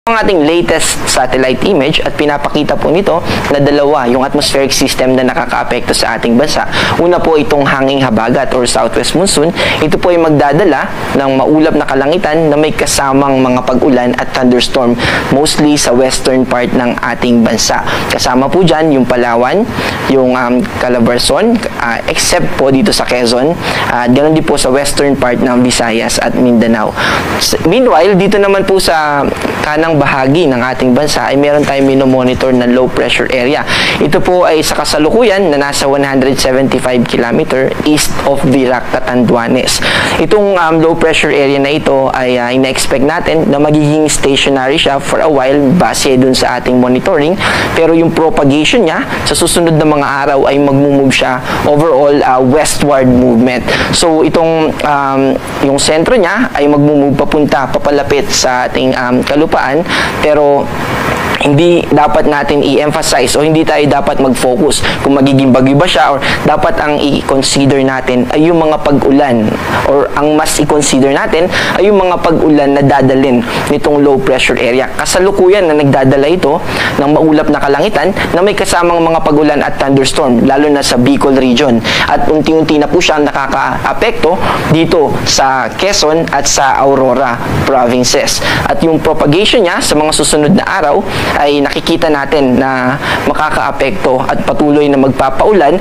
Ang ating latest satellite image at pinapakita po nito na dalawa yung atmospheric system na nakakaapekto sa ating bansa. Una po itong hanging habagat or southwest monsoon. Ito po ay magdadala ng maulap na kalangitan na may kasamang mga pag-ulan at thunderstorm mostly sa western part ng ating bansa. Kasama po dyan yung Palawan, yung Calabarzon, except po dito sa Quezon, ganoon din po sa western part ng Visayas at Mindanao. Meanwhile, dito naman po sa kanang bahagi ng ating bansa ay meron tayong minomonitor na low pressure area. Ito po ay sa kasalukuyan na nasa 175 km east of Virac, Catanduanes. Itong low pressure area na ito ay ina-expect natin na magiging stationary siya for a while base dun sa ating monitoring, pero yung propagation niya sa susunod na mga araw ay mag-move siya overall westward movement. So itong yung sentro niya ay mag-move papalapit sa ating kalupaan, pero hindi dapat natin i-emphasize o hindi tayo dapat mag-focus kung magiging bagyo ba siya, or dapat ang i-consider natin ay yung mga pag-ulan, or ang mas i-consider natin ay yung mga pag-ulan na dadalhin nitong low pressure area. Kasalukuyan na nagdadala ito ng maulap na kalangitan na may kasamang mga pag-ulan at thunderstorm, lalo na sa Bicol region. At unti-unti na po siyang nakaka-apekto dito sa Quezon at sa Aurora provinces. At yung propagation niya sa mga susunod na araw ay nakikita natin na makakaapekto at patuloy na magpapaulan